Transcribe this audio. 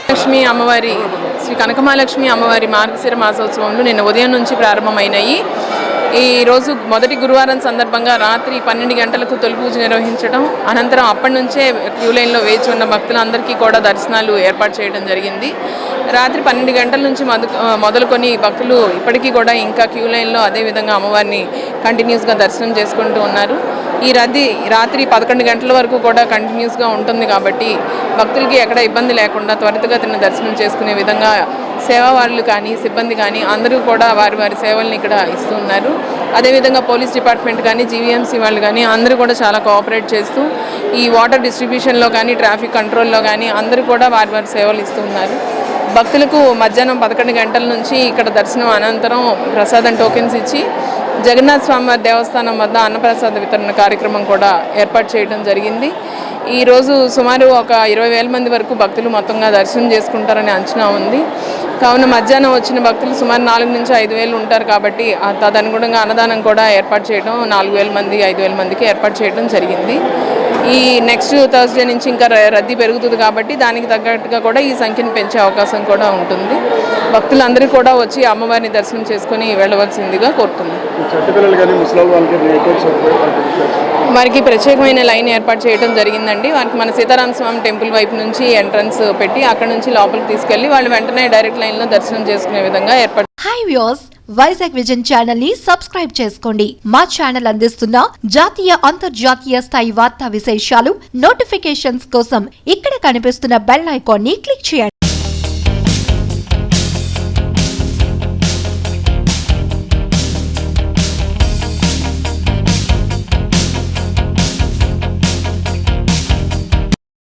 లక్ష్మీ అమ్మవారి శ్రీ కనకమహాలక్ష్మి అమ్మవారి మార్గశిర మాసోత్సవంలో నిన్న ఉదయం నుంచి ప్రారంభమైనాయి. ఈరోజు మొదటి గురువారం సందర్భంగా రాత్రి 12 గంటలకు తొలి పూజ నిర్వహించడం, అనంతరం అప్పటి నుంచే క్యూ లైన్లో వేచి ఉన్న భక్తులందరికీ కూడా దర్శనాలు ఏర్పాటు చేయడం జరిగింది. రాత్రి 12 గంటల నుంచి మొదలుకొని భక్తులు ఇప్పటికీ కూడా ఇంకా క్యూ లైన్లో అదేవిధంగా అమ్మవారిని కంటిన్యూస్గా దర్శనం చేసుకుంటూ ఉన్నారు. ఈ రద్దీ రాత్రి 11 గంటల వరకు కూడా కంటిన్యూస్గా ఉంటుంది కాబట్టి భక్తులకి ఎక్కడ ఇబ్బంది లేకుండా త్వరితగతిన దర్శనం చేసుకునే విధంగా సేవా వాళ్ళు కానీ సిబ్బంది కానీ అందరూ కూడా వారి వారి సేవల్ని ఇక్కడ ఇస్తూ ఉన్నారు. అదేవిధంగా పోలీస్ డిపార్ట్మెంట్ కానీ జీవీఎంసీ వాళ్ళు కానీ అందరూ కూడా చాలా కోఆపరేట్ చేస్తూ ఈ వాటర్ డిస్ట్రిబ్యూషన్లో కానీ ట్రాఫిక్ కంట్రోల్లో కానీ అందరూ కూడా వారి వారి సేవలు ఇస్తూ ఉన్నారు. భక్తులకు మధ్యాహ్నం 11 గంటల నుంచి ఇక్కడ దర్శనం అనంతరం ప్రసాదం టోకెన్స్ ఇచ్చి జగన్నాథ స్వామివారి దేవస్థానం వద్ద అన్నప్రసాద వితరణ కార్యక్రమం కూడా ఏర్పాటు చేయడం జరిగింది. ఈరోజు సుమారు ఒక 20,000 మంది వరకు భక్తులు మొత్తంగా దర్శనం చేసుకుంటారని అంచనా ఉంది. కావున మధ్యాహ్నం వచ్చిన భక్తులు సుమారు 4 నుంచి 5,000 ఉంటారు కాబట్టి తదనుగుణంగా అన్నదానం కూడా ఏర్పాటు చేయడం 4,000 మంది 5,000 మందికి ఏర్పాటు చేయడం జరిగింది. ఈ నెక్స్ట్ థర్స్డే నుంచి ఇంకా రద్దీ పెరుగుతుంది కాబట్టి దానికి తగ్గట్టుగా కూడా ఈ సంఖ్యను పెంచే అవకాశం కూడా ఉంటుంది. భక్తులందరూ కూడా వచ్చి అమ్మవారిని దర్శనం చేసుకుని వెళ్ళవలసిందిగా కోరుతున్నాం. వారికి ప్రత్యేకమైన లైన్ ఏర్పాటు చేయడం జరిగిందండి. వారికి మన సీతారామ స్వామి టెంపుల్ వైపు నుంచి ఎంట్రన్స్ పెట్టి అక్కడ నుంచి లోపలికి తీసుకెళ్లి వాళ్ళు వెంటనే డైరెక్ట్ లైన్లో దర్శనం చేసుకునే విధంగా ఏర్పాటు. High viewers, Vizag vision channel ని సబ్స్క్రైబ్ చేసుకోండి. మా ఛానల్ అందిస్తున్న జాతీయ అంతర్జాతీయ స్థాయి వార్తా విశేషాలు నోటిఫికేషన్స్ కోసం ఇక్కడ కనిపిస్తున్న బెల్ ఐకాన్ ని క్లిక్ చేయండి.